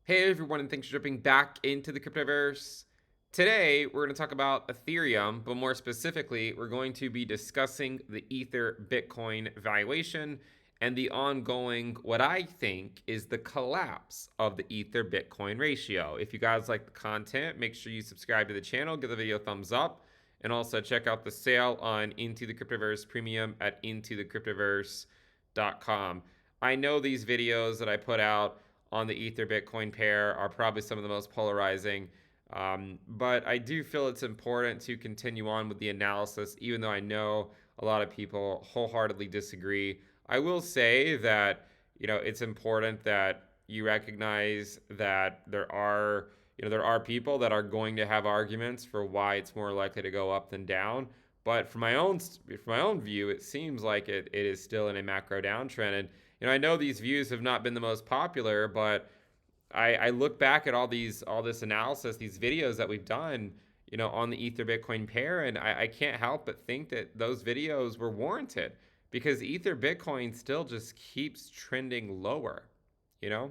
Hey everyone, and thanks for jumping back into the Cryptoverse. Today, we're going to talk about Ethereum, but more specifically, we're going to be discussing the Ether Bitcoin valuation and the ongoing, what I think is the collapse of the Ether Bitcoin ratio. If you guys like the content, make sure you subscribe to the channel, give the video a thumbs up, and also check out the sale on Into the Cryptoverse Premium at intothecryptoverse.com. I know these videos that I put out on the Ether Bitcoin pair are probably some of the most polarizing. But I do feel it's important to continue on with the analysis, even though I know a lot of people wholeheartedly disagree. I will say that it's important that you recognize that there are people that are going to have arguments for why it's more likely to go up than down. But from my own view, it seems like it is still in a macro downtrend. And I know these views have not been the most popular, but I look back at all this analysis, these videos that we've done, on the Ether Bitcoin pair, and I can't help but think that those videos were warranted because Ether Bitcoin still just keeps trending lower, you know?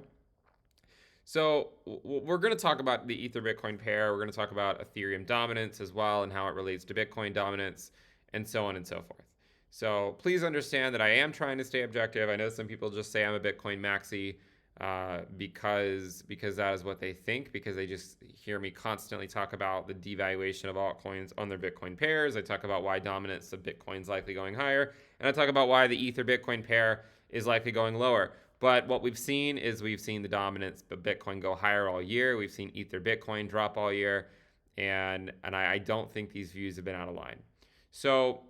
So we're going to talk about the Ether Bitcoin pair. We're going to talk about Ethereum dominance as well and how it relates to Bitcoin dominance and so on and so forth. So please understand that I am trying to stay objective. I know some people just say I'm a Bitcoin maxi because that is what they think, because they just hear me constantly talk about the devaluation of altcoins on their Bitcoin pairs. I talk about why dominance of Bitcoin is likely going higher, and I talk about why the Ether Bitcoin pair is likely going lower. But what we've seen is we've seen the dominance of Bitcoin go higher all year. We've seen Ether Bitcoin drop all year, and I don't think these views have been out of line. So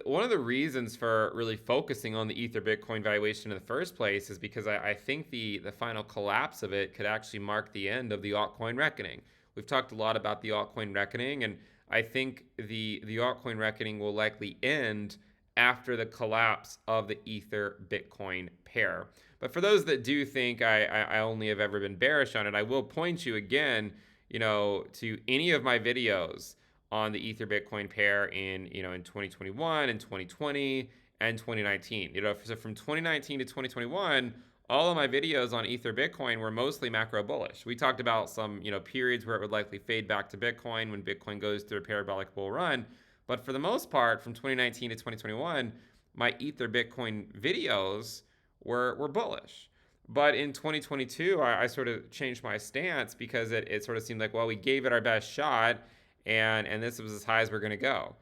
one of the reasons for really focusing on the Ether Bitcoin valuation in the first place is because I think the final collapse of it could actually mark the end of the altcoin reckoning. We've talked a lot about the altcoin reckoning, and I think the altcoin reckoning will likely end after the collapse of the Ether Bitcoin pair. But for those that do think I only have ever been bearish on it, I will point you again, to any of my videos on the Ether Bitcoin pair in 2021 and 2020 and 2019. So from 2019 to 2021, all of my videos on Ether Bitcoin were mostly macro bullish. We talked about some periods where it would likely fade back to Bitcoin when Bitcoin goes through a parabolic bull run. But for the most part, from 2019 to 2021, my Ether Bitcoin videos were bullish. But in 2022, I sort of changed my stance because it sort of seemed like, well, we gave it our best shot, and this was as high as we're going to go.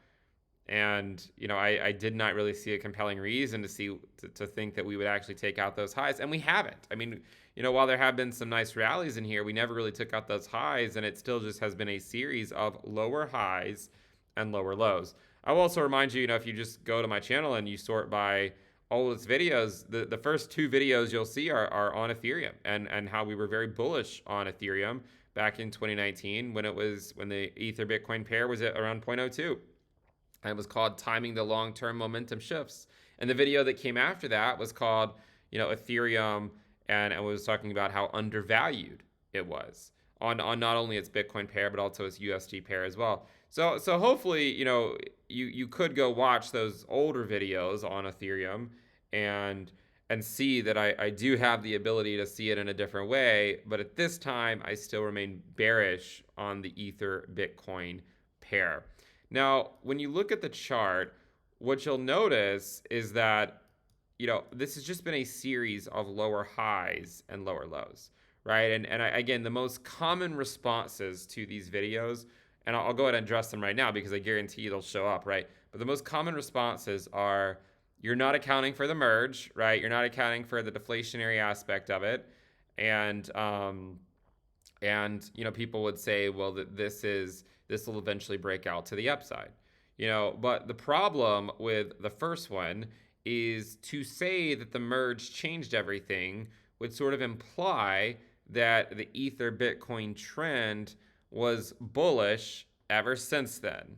And I did not really see a compelling reason to think that we would actually take out those highs, and we haven't. I mean, while there have been some nice rallies in here, we never really took out those highs, and it still just has been a series of lower highs and lower lows. I will also remind you, if you just go to my channel and you sort by all of its videos, the first two videos you'll see are on Ethereum and how we were very bullish on Ethereum back in 2019 when the Ether Bitcoin pair was at around 0.02. And it was called Timing the Long-Term Momentum Shifts. And the video that came after that was called, Ethereum, and was talking about how undervalued it was on not only its Bitcoin pair, but also its USD pair as well. So hopefully, you could go watch those older videos on Ethereum and see that I do have the ability to see it in a different way. But at this time, I still remain bearish on the Ether Bitcoin pair. Now, when you look at the chart, what you'll notice is that, this has just been a series of lower highs and lower lows, right? And again, the most common responses to these videos, and I'll go ahead and address them right now because I guarantee they'll show up, right? But the most common responses are, you're not accounting for the merge, right? You're not accounting for the deflationary aspect of it. And people would say, well, this will eventually break out to the upside. But the problem with the first one is to say that the merge changed everything would sort of imply that the Ether Bitcoin trend was bullish ever since then.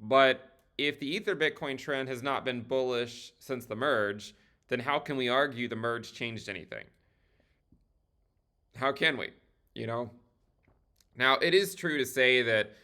But if the Ether Bitcoin trend has not been bullish since the merge, then how can we argue the merge changed anything? How can we? Now, it is true to say that,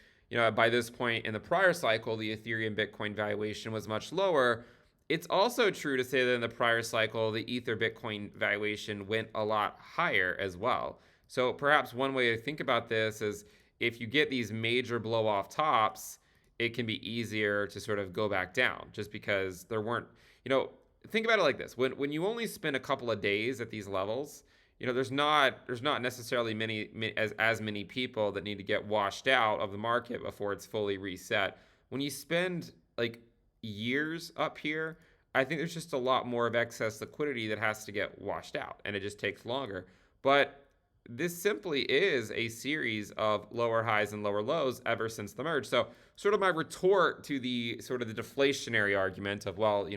by this point in the prior cycle, the Ethereum Bitcoin valuation was much lower. It's also true to say that in the prior cycle, the Ether Bitcoin valuation went a lot higher as well. So perhaps one way to think about this is if you get these major blow off tops, it can be easier to sort of go back down just because there weren't, you know, think about it like this. When you only spend a couple of days at these levels, there's not necessarily as many people that need to get washed out of the market before it's fully reset. When you spend like years up here, I think there's just a lot more of excess liquidity that has to get washed out, and it just takes longer. But this simply is a series of lower highs and lower lows ever since the merge. So, sort of my retort to the sort of the deflationary argument of, well,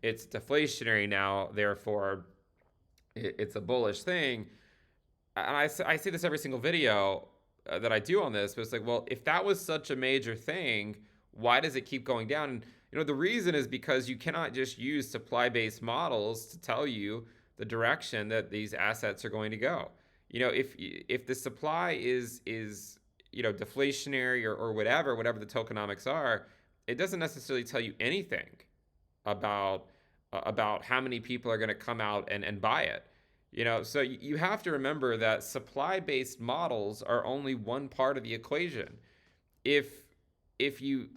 it's deflationary now, therefore it's a bullish thing. And I say this every single video that I do on this, but it's like, well, if that was such a major thing, why does it keep going down? And the reason is because you cannot just use supply-based models to tell you the direction that these assets are going to go. If the supply is deflationary or whatever the tokenomics are, it doesn't necessarily tell you anything about how many people are going to come out and buy it. So you have to remember that supply-based models are only one part of the equation. If you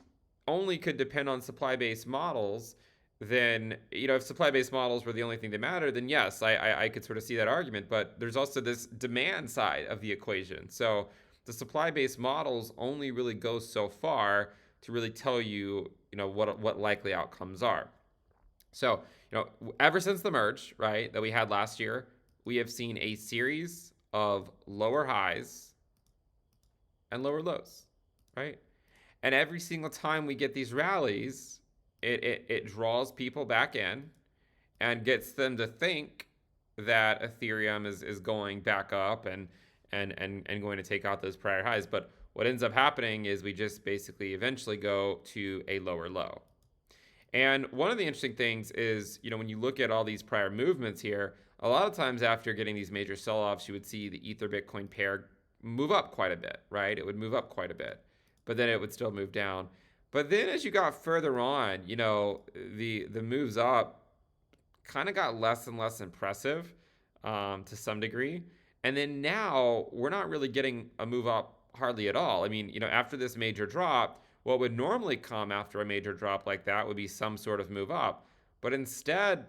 only could depend on supply-based models, then if supply-based models were the only thing that mattered, then yes, I could sort of see that argument. But there's also this demand side of the equation. So the supply-based models only really go so far to really tell you what likely outcomes are. So ever since the merge, right, that we had last year, we have seen a series of lower highs and lower lows, right? And every single time we get these rallies, it draws people back in and gets them to think that Ethereum is going back up and going to take out those prior highs. But what ends up happening is we just basically eventually go to a lower low. And one of the interesting things is, when you look at all these prior movements here, a lot of times after getting these major sell-offs, you would see the Ether Bitcoin pair move up quite a bit, right? It would move up quite a bit, but then it would still move down. But then as you got further on, the moves up kind of got less and less impressive to some degree. And then now we're not really getting a move up hardly at all. I mean, after this major drop, what would normally come after a major drop like that would be some sort of move up. But instead,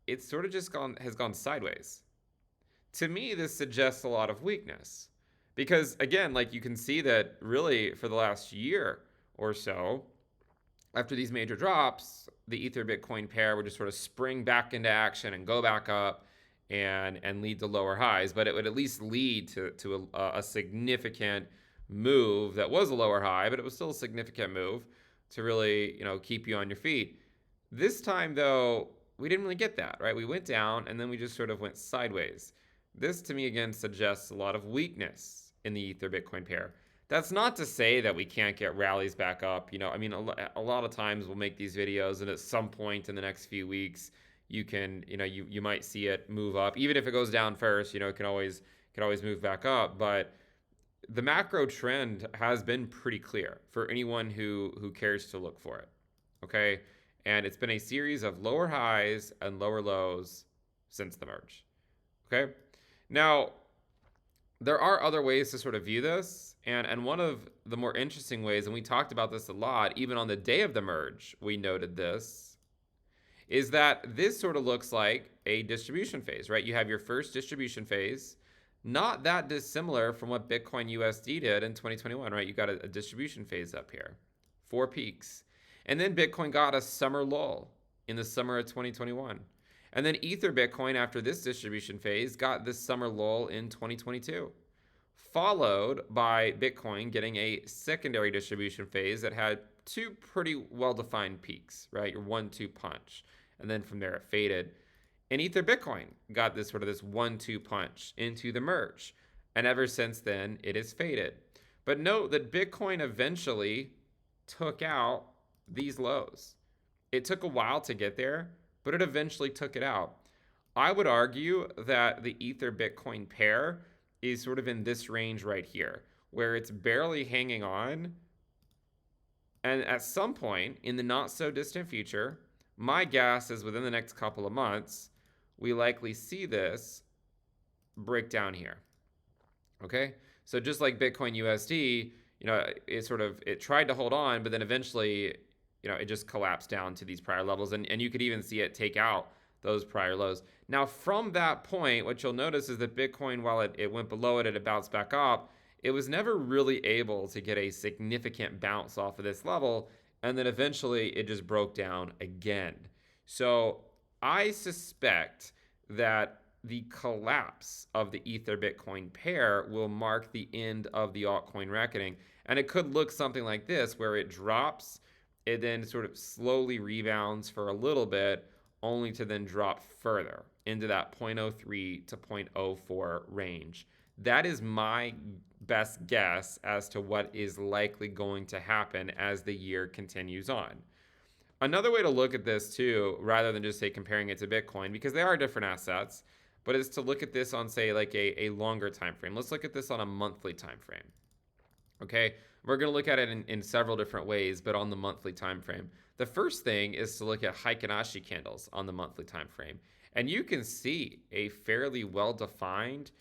it's sort of just has gone sideways. To me, this suggests a lot of weakness. Because again, like you can see that really for the last year or so, after these major drops, the Ether Bitcoin pair would just sort of spring back into action and go back up and lead to lower highs. But it would at least lead to a significant move that was a lower high, but it was still a significant move to really, keep you on your feet. This time, though, we didn't really get that, right? We went down and then we just sort of went sideways. This, to me, again, suggests a lot of weakness in the Ether Bitcoin pair. That's not to say that we can't get rallies back up. A lot of times we'll make these videos, and at some point in the next few weeks, you can, you might see it move up. Even if it goes down first, it can always move back up. But the macro trend has been pretty clear for anyone who cares to look for it. Okay, and it's been a series of lower highs and lower lows since the merge. Okay, now there are other ways to sort of view this, and one of the more interesting ways, and we talked about this a lot, even on the day of the merge, we noted this, is that this sort of looks like a distribution phase, right? You have your first distribution phase, not that dissimilar from what Bitcoin USD did in 2021, right? You got a distribution phase up here, 4 peaks. And then Bitcoin got a summer lull in the summer of 2021. And then Ether Bitcoin, after this distribution phase, got this summer lull in 2022, followed by Bitcoin getting a secondary distribution phase that had 2 pretty well-defined peaks, right? Your 1-2 punch. And then from there it faded. And Ether Bitcoin got this sort of this 1-2 punch into the merge. And ever since then, it has faded. But note that Bitcoin eventually took out these lows. It took a while to get there, but it eventually took it out. I would argue that the Ether Bitcoin pair is sort of in this range right here, where it's barely hanging on. And at some point in the not so distant future, My guess is within the next couple of months, we likely see this break down here. Okay, so just like Bitcoin USD, it tried to hold on, but then eventually, it just collapsed down to these prior levels, and you could even see it take out those prior lows. Now, from that point, what you'll notice is that Bitcoin, while it went below it and it bounced back up, it was never really able to get a significant bounce off of this level, and then eventually it just broke down again. So I suspect that the collapse of the Ether Bitcoin pair will mark the end of the altcoin reckoning. And it could look something like this, where it drops, it then sort of slowly rebounds for a little bit, only to then drop further into that 0.03 to 0.04 range. That is my best guess as to what is likely going to happen as the year continues on. Another way to look at this too, rather than just say comparing it to Bitcoin, because they are different assets, but is to look at this on, say, like a longer time frame. Let's look at this on a monthly time frame. Okay, we're going to look at it in several different ways, but on the monthly time frame. The first thing is to look at Heikin-Ashi candles on the monthly time frame, and you can see a fairly well-defined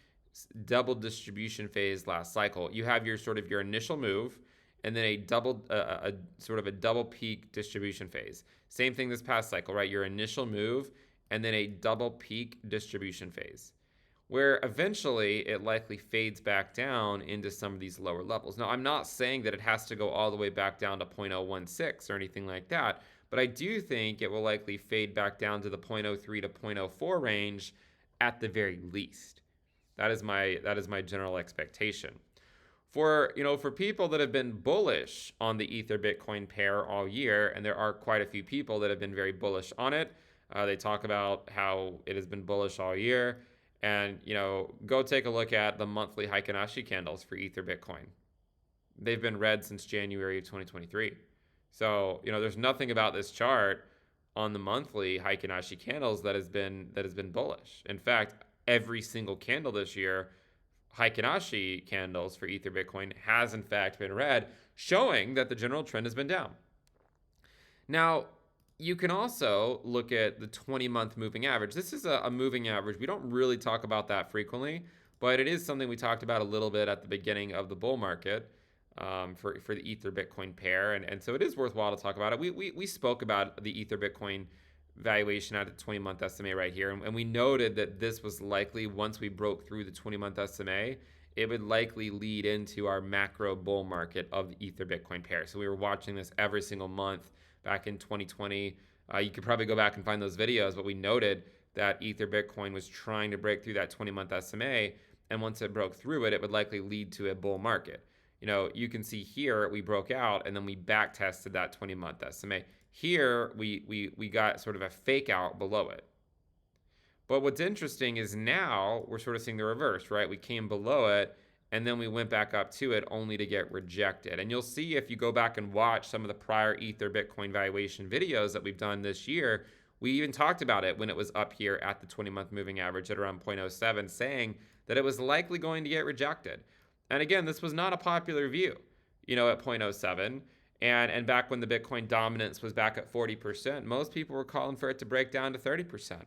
double distribution phase last cycle. You have your sort of your initial move, and then a sort of a double peak distribution phase. Same thing this past cycle, right? Your initial move, and then a double peak distribution phase, where eventually it likely fades back down into some of these lower levels. Now, I'm not saying that it has to go all the way back down to 0.016 or anything like that, but I do think it will likely fade back down to the 0.03 to 0.04 range at the very least. That is my general expectation. For people that have been bullish on the Ether Bitcoin pair all year, and there are quite a few people that have been very bullish on it. They talk about how it has been bullish all year, and go take a look at the monthly Heikin-Ashi candles for Ether Bitcoin. They've been red since January of 2023. So there's nothing about this chart on the monthly Heikin-Ashi candles that has been bullish. In fact, every single candle this year, Heikin-Ashi candles for Ether Bitcoin, has in fact been red, showing that the general trend has been down. Now, you can also look at the 20-month moving average. This is a moving average. We don't really talk about that frequently, but it is something we talked about a little bit at the beginning of the bull market for the Ether Bitcoin pair, and so it is worthwhile to talk about it. We spoke about the Ether Bitcoin valuation at the 20-month SMA right here, and we noted that this was likely, once we broke through the 20-month SMA, it would likely lead into our macro bull market of the Ether Bitcoin pair. So we were watching this every single month back in 2020. You could probably go back and find those videos, but we noted that Ether Bitcoin was trying to break through that 20-month SMA, and once it broke through it, it would likely lead to a bull market. You can see here we broke out, and then we back tested that 20-month SMA. Here, we got sort of a fake out below it. But what's interesting is now we're sort of seeing the reverse, right? We came below it, and then we went back up to it only to get rejected. And you'll see if you go back and watch some of the prior Ether Bitcoin valuation videos that we've done this year, we even talked about it when it was up here at the 20-month moving average at around 0.07, saying that it was likely going to get rejected. And again, this was not a popular view, at 0.07. And back when the Bitcoin dominance was back at 40%, most people were calling for it to break down to 30%.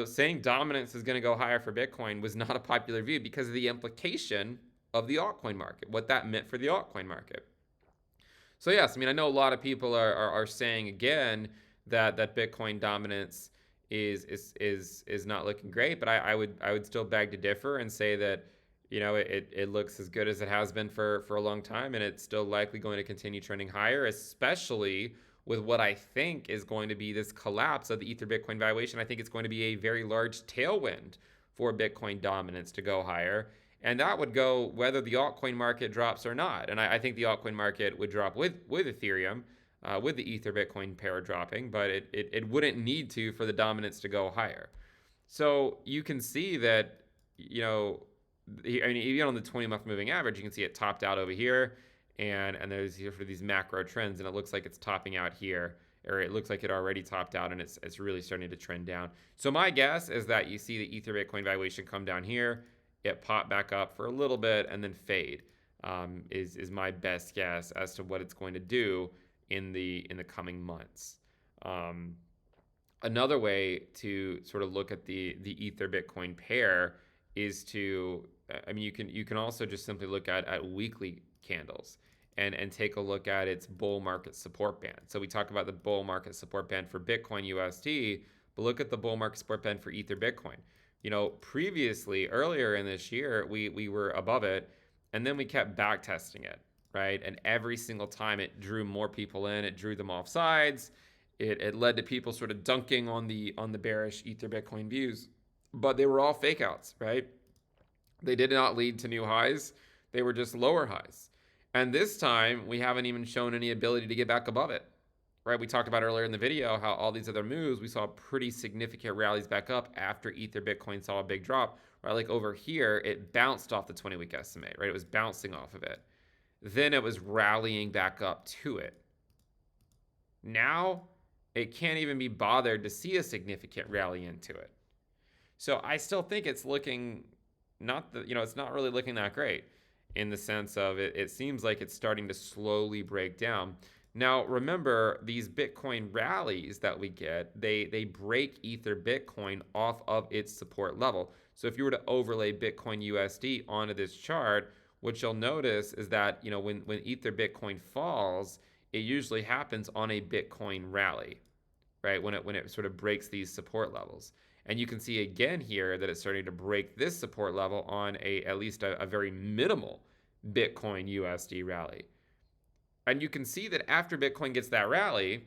Saying dominance is going to go higher for Bitcoin was not a popular view because of the implication of the altcoin market, what that meant for the altcoin market. So yes, I know a lot of people are saying again that Bitcoin dominance is not looking great, but I would still beg to differ and say that it looks as good as it has been for a long time, and it's still likely going to continue trending higher, especially with what I think is going to be this collapse of the Ether Bitcoin valuation. I think it's going to be a very large tailwind for Bitcoin dominance to go higher, and that would go whether the altcoin market drops or not. And I think the altcoin market would drop with Ethereum, with the Ether Bitcoin pair dropping, but it wouldn't need to for the dominance to go higher. So you can see that, even on the 20-month moving average, you can see it topped out over here, and there's here for these macro trends, and it looks like it's topping out here, or it looks like it already topped out, and it's really starting to trend down. So my guess is that you see the Ether Bitcoin valuation come down here, it pop back up for a little bit, and then fade. Is my best guess as to what it's going to do in the coming months. Another way to sort of look at the Ether Bitcoin pair is to, I mean, you can also just simply look at weekly candles and take a look at its bull market support band. So we talk about the bull market support band for Bitcoin USD, but look at the bull market support band for Ether Bitcoin. Previously, earlier in this year, we were above it, and then we kept back testing it, right? And every single time it drew more people in, it drew them off sides. It led to people sort of dunking on the bearish Ether Bitcoin views, but they were all fake outs, right? They did not lead to new highs. They were just lower highs. And this time, we haven't even shown any ability to get back above it, right? We talked about earlier in the video how all these other moves, we saw pretty significant rallies back up after Ether Bitcoin saw a big drop, right? Like over here, it bounced off the 20-week SMA, right? It was bouncing off of it. Then it was rallying back up to it. Now, it can't even be bothered to see a significant rally into it. So I still think it's looking it's not really looking that great in the sense of it seems like it's starting to slowly break down. Now, remember, these Bitcoin rallies that we get, they break Ether Bitcoin off of its support level. So if you were to overlay Bitcoin USD onto this chart, what you'll notice is that, when Ether Bitcoin falls, it usually happens on a Bitcoin rally, right? When it sort of breaks these support levels. And you can see again here that it's starting to break this support level on at least a very minimal Bitcoin USD rally. And you can see that after Bitcoin gets that rally,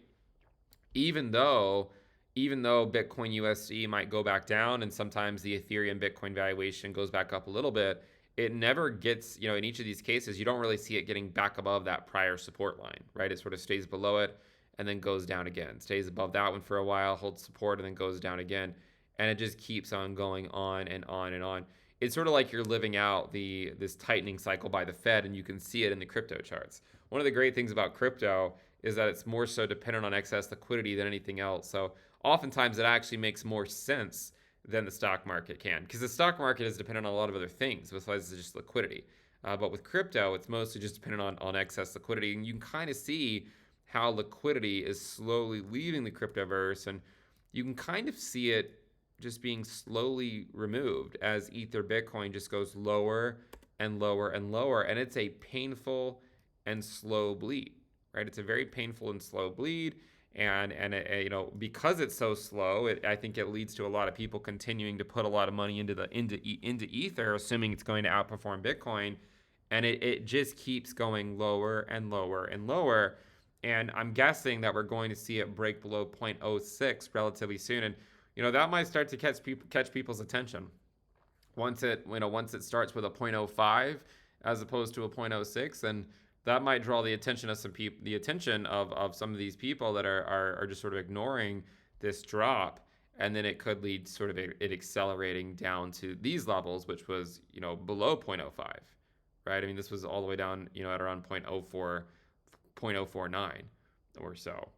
even though Bitcoin USD might go back down and sometimes the Ethereum Bitcoin valuation goes back up a little bit, it never gets, in each of these cases, you don't really see it getting back above that prior support line, right? It sort of stays below it and then goes down again. Stays above that one for a while, holds support, and then goes down again. And it just keeps on going on and on and on. It's sort of like you're living out this tightening cycle by the Fed, and you can see it in the crypto charts. One of the great things about crypto is that it's more so dependent on excess liquidity than anything else. So oftentimes it actually makes more sense than the stock market can, because the stock market is dependent on a lot of other things besides just liquidity. But with crypto, it's mostly just dependent on excess liquidity, and you can kind of see how liquidity is slowly leaving the cryptoverse, and you can kind of see it just being slowly removed as Ether Bitcoin just goes lower and lower and lower, and it's a painful and slow bleed, right? It's a very painful and slow bleed, and because it's so slow, I think it leads to a lot of people continuing to put a lot of money into Ether, assuming it's going to outperform Bitcoin, and it just keeps going lower and lower and lower, and I'm guessing that we're going to see it break below 0.06 relatively soon, and that might start to catch people's attention once it starts with a 0.05 as opposed to a 0.06, and that might draw the attention of some of these people that are just sort of ignoring this drop, and then it could lead sort of it accelerating down to these levels, which was below 0.05, right? I mean, this was all the way down at around 0.04, 0.049 or so.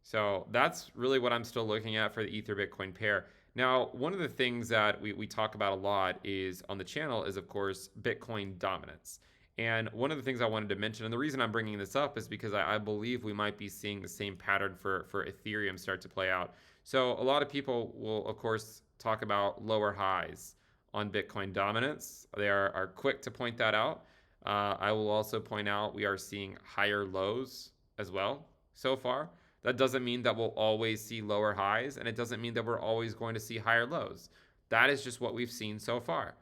So that's really what I'm still looking at for the Ether Bitcoin pair. Now, one of the things that we talk about a lot is on the channel is, of course, Bitcoin dominance. And one of the things I wanted to mention, and the reason I'm bringing this up is because I believe we might be seeing the same pattern for Ethereum start to play out. So a lot of people will, of course, talk about lower highs on Bitcoin dominance. They are quick to point that out. I will also point out we are seeing higher lows as well so far. That doesn't mean that we'll always see lower highs, and it doesn't mean that we're always going to see higher lows. That is just what we've seen so far.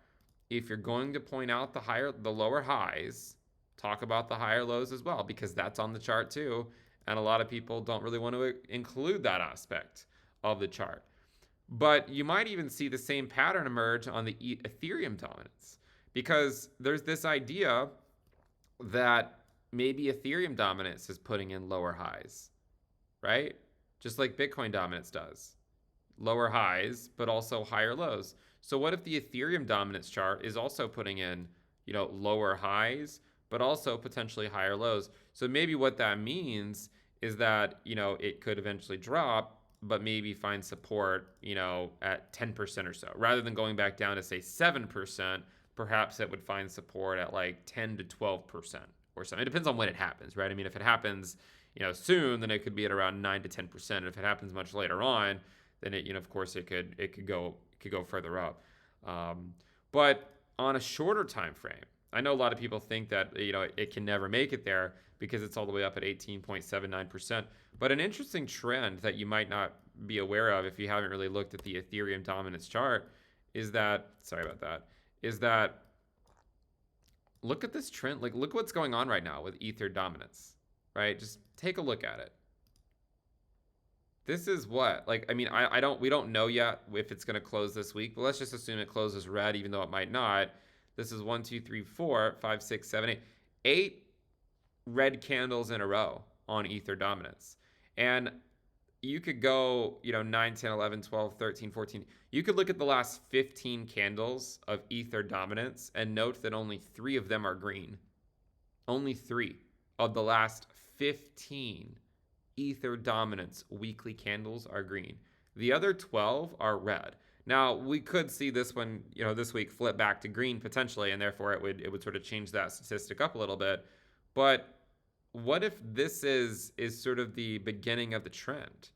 If you're going to point out the lower highs, talk about the higher lows as well, because that's on the chart too, and a lot of people don't really want to include that aspect of the chart. But you might even see the same pattern emerge on the Ethereum dominance, because there's this idea that maybe Ethereum dominance is putting in lower highs, right? Just like Bitcoin dominance does. Lower highs, but also higher lows. So what if the Ethereum dominance chart is also putting in, lower highs, but also potentially higher lows? So maybe what that means is that, it could eventually drop, but maybe find support, at 10% or so. Rather than going back down to, say, 7%, perhaps it would find support at like 10 to 12% or something. It depends on when it happens, right? I mean, if it happens soon, then it could be at around 9 to 10%. If it happens much later on, then it, of course it could go further up. But on a shorter time frame, I know a lot of people think that it can never make it there because it's all the way up at 18.79%. But an interesting trend that you might not be aware of if you haven't really looked at the Ethereum dominance chart is that, sorry about that, is that look at this trend. Like, look what's going on right now with Ether dominance, right? Just take a look at it. This is what, like, I mean, we don't know yet if it's going to close this week, but let's just assume it closes red, even though it might not. This is 1, 2, 3, 4, 5, 6, 7, 8, 8 red candles in a row on Ether dominance. And you could go, 9, 10, 11, 12, 13, 14. You could look at the last 15 candles of Ether dominance and note that only 3 of them are green. Only 3 of the last 15 Ether dominance weekly candles are green. The other 12 are red. Now, we could see this one, this week flip back to green potentially, and therefore it would sort of change that statistic up a little bit. But what if this is sort of the beginning of the trend?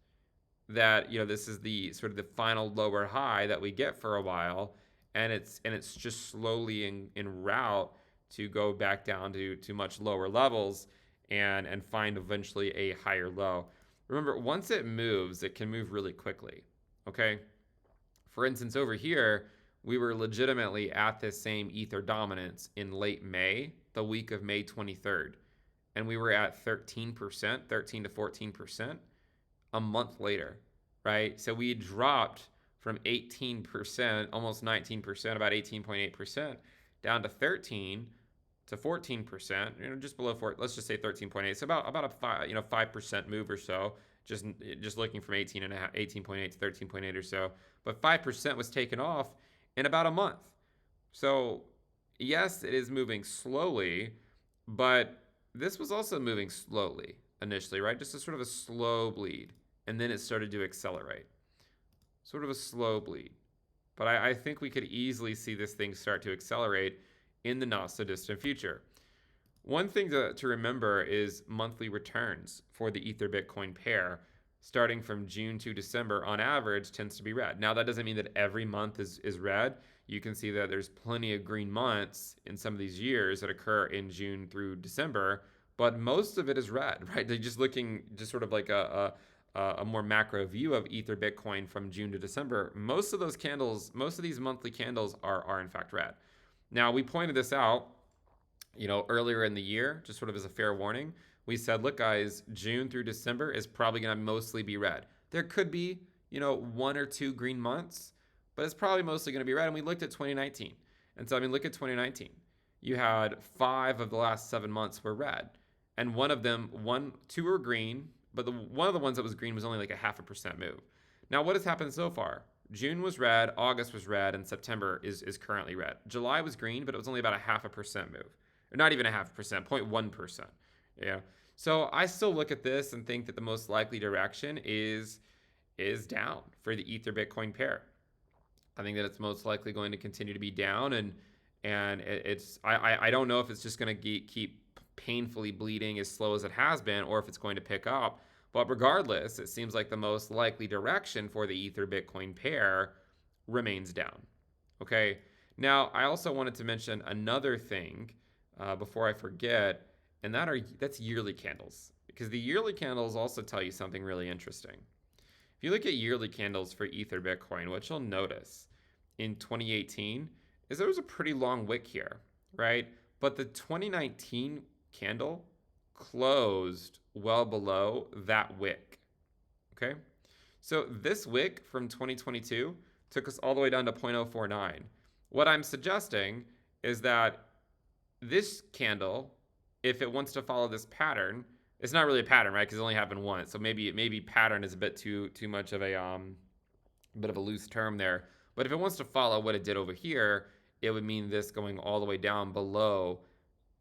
That, this is the sort of the final lower high that we get for a while, and it's just slowly in route to go back down to much lower levels and find eventually a higher low. Remember, once it moves, it can move really quickly. Okay? For instance, over here, we were legitimately at this same Ether dominance in late May, the week of May 23rd. And we were at 13%, 13 to 14% a month later, right? So we dropped from 18%, almost 19%, about 18.8%, down to 13 to 14%, just below 4. Let's just say 13.8. So about a 5% move or so. Just looking from 18.8 to 13.8 or so. But 5% was taken off in about a month. So yes, it is moving slowly, but this was also moving slowly initially, right? Just a sort of a slow bleed, and then it started to accelerate. Sort of a slow bleed. But I think we could easily see this thing start to accelerate in the not so distant future. One thing to remember is monthly returns for the Ether Bitcoin pair starting from June to December on average tends to be red. Now that doesn't mean that every month is red. You can see that there's plenty of green months in some of these years that occur in June through December, but most of it is red, right? They're just looking just sort of like a more macro view of Ether Bitcoin from June to December. Most of those candles, most of these monthly candles are in fact red. Now, we pointed this out, earlier in the year, just sort of as a fair warning. We said, look, guys, June through December is probably going to mostly be red. There could be, 1 or 2 green months, but it's probably mostly going to be red. And we looked at 2019. And so, look at 2019. You had 5 of the last 7 months were red. And one of them, 2 were green, but one of the ones that was green was only like a 0.5% move. Now, what has happened so far? June was red, August was red, and September is currently red. July was green, but it was only about a 0.5% move. Or not even a 0.5%, 0.1%. Yeah. So I still look at this and think that the most likely direction is down for the Ether Bitcoin pair. I think that it's most likely going to continue to be down, and I don't know if it's just going to keep painfully bleeding as slow as it has been, or if it's going to pick up. But regardless, it seems like the most likely direction for the Ether Bitcoin pair remains down. Okay. Now, I also wanted to mention another thing before I forget, and that's yearly candles, because the yearly candles also tell you something really interesting. If you look at yearly candles for Ether Bitcoin, what you'll notice in 2018 is there was a pretty long wick here, right? But the 2019 candle closed well below that wick. Okay, so this wick from 2022 took us all the way down to 0.049. What I'm suggesting is that this candle, if it wants to follow this pattern, it's not really a pattern, right? Because it only happened once. So maybe pattern is a bit too much of a bit of a loose term there. But if it wants to follow what it did over here, it would mean this going all the way down below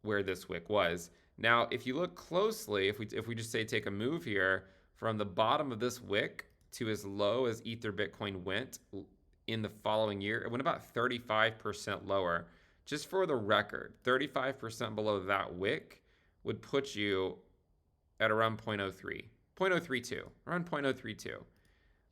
where this wick was. Now, if you look closely, if we just say take a move here from the bottom of this wick to as low as Ether Bitcoin went in the following year, it went about 35% lower. Just for the record, 35% below that wick would put you at around 0.03, 0.032, around 0.032.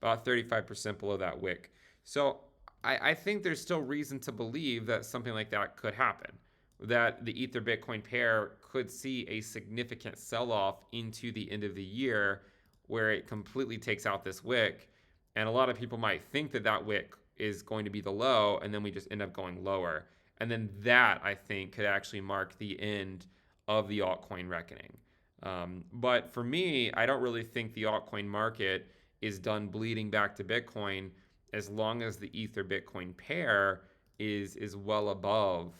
about 35% below that wick. So I think there's still reason to believe that something like that could happen, that the Ether Bitcoin pair could see a significant sell off into the end of the year where it completely takes out this wick. And a lot of people might think that that wick is going to be the low, and then we just end up going lower. And then that, I think, could actually mark the end of the altcoin reckoning. But for me, I don't really think the altcoin market is done bleeding back to Bitcoin as long as the Ether Bitcoin pair is well above,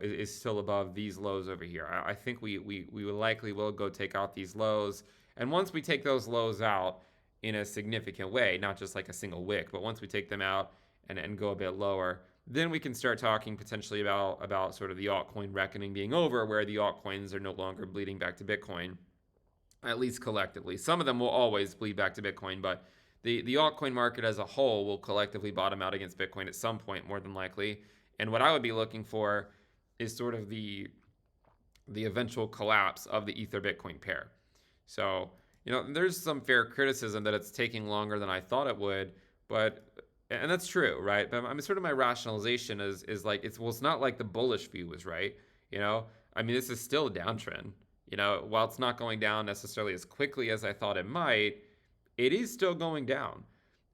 is still above these lows over here. I think we likely will go take out these lows. And once we take those lows out in a significant way, not just like a single wick, but once we take them out and go a bit lower, then we can start talking potentially about sort of the altcoin reckoning being over, where the altcoins are no longer bleeding back to Bitcoin, at least collectively. Some of them will always bleed back to Bitcoin, but the altcoin market as a whole will collectively bottom out against Bitcoin at some point, more than likely. And what I would be looking for is sort of the eventual collapse of the Ether Bitcoin pair. So, there's some fair criticism that it's taking longer than I thought it would, and that's true, right? But I mean, sort of my rationalization is like, it's not like the bullish view was right. I mean, this is still a downtrend. While it's not going down necessarily as quickly as I thought it might, it is still going down.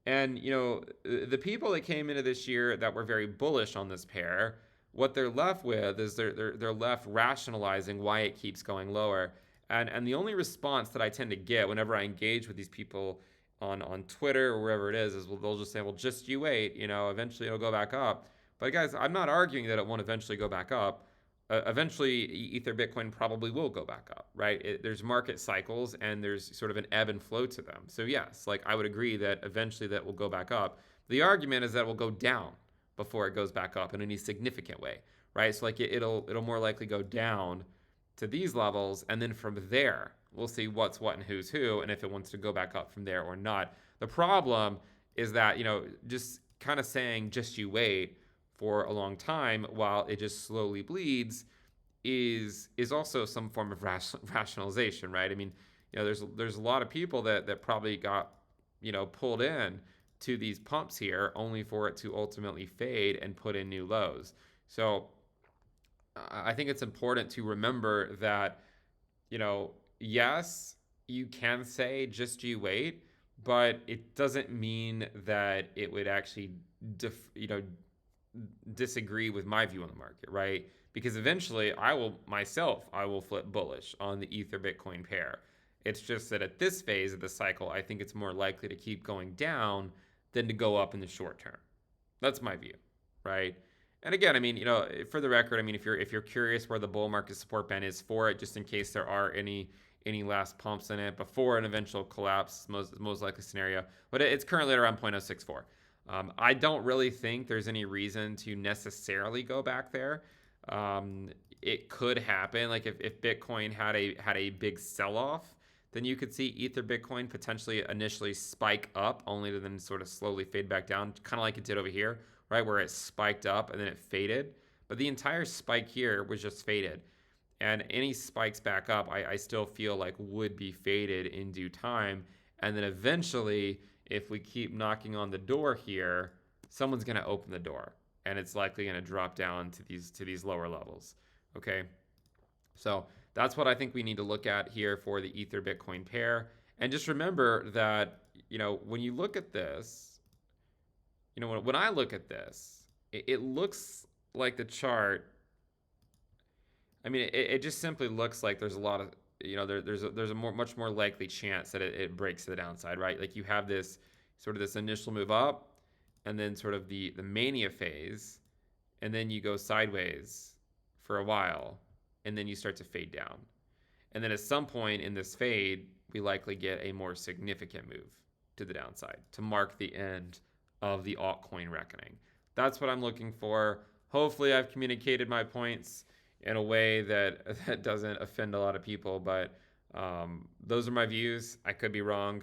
And, the people that came into this year that were very bullish on this pair, what they're left with is they're left rationalizing why it keeps going lower. And the only response that I tend to get whenever I engage with these people on Twitter or wherever it is well, they'll just say, well, just you wait, eventually it'll go back up. But guys, I'm not arguing that it won't eventually go back up. Eventually, Ether Bitcoin probably will go back up, right? There's market cycles and there's sort of an ebb and flow to them. So yes, like I would agree that eventually that will go back up. The argument is that it will go down before it goes back up in any significant way, right? So like it'll more likely go down to these levels, and then from there we'll see what's what and who's who, and if it wants to go back up from there or not. The problem is that just kind of saying just you wait for a long time while it just slowly bleeds is also some form of rationalization, right? I mean, there's a lot of people that probably got pulled in to these pumps here only for it to ultimately fade and put in new lows. So I think it's important to remember that, yes, you can say just you wait, but it doesn't mean that it would actually, disagree with my view on the market, right? Because eventually I will flip bullish on the Ether Bitcoin pair. It's just that at this phase of the cycle, I think it's more likely to keep going down than to go up in the short term. That's my view, right? And again, I mean, for the record, I mean, if you're curious where the bull market support band is for it, just in case there are any last pumps in it before an eventual collapse, most likely scenario, but it's currently at around 0.064. I don't really think there's any reason to necessarily go back there. It could happen, like if Bitcoin had a big sell-off, then you could see Ether Bitcoin potentially initially spike up, only to then sort of slowly fade back down, kind of like it did over here, right, where it spiked up and then it faded. But the entire spike here was just faded. And any spikes back up, I still feel like would be faded in due time. And then eventually, if we keep knocking on the door here, someone's going to open the door. And it's likely going to drop down to these lower levels. Okay? So that's what I think we need to look at here for the Ether Bitcoin pair. And just remember that, when you look at this, when I look at this, it looks like the chart. I mean, it just simply looks like there's a lot of, there's a much more likely chance that it breaks to the downside, right? Like you have this initial move up, and then sort of the mania phase, and then you go sideways for a while, and then you start to fade down. And then at some point in this fade, we likely get a more significant move to the downside to mark the end of the altcoin reckoning. That's what I'm looking for. Hopefully I've communicated my points in a way that doesn't offend a lot of people, but those are my views. I could be wrong.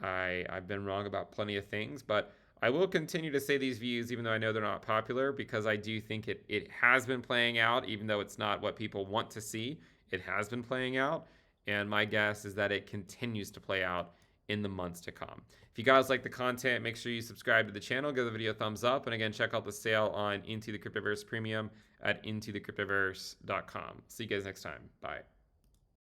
I've been wrong about plenty of things, but I will continue to say these views even though I know they're not popular, because I do think it has been playing out, even though it's not what people want to see. It has been playing out, and my guess is that it continues to play out in the months to come. If you guys like the content, make sure you subscribe to the channel, give the video a thumbs up, and again, check out the sale on Into the Cryptoverse Premium at intothecryptoverse.com. See you guys next time. Bye.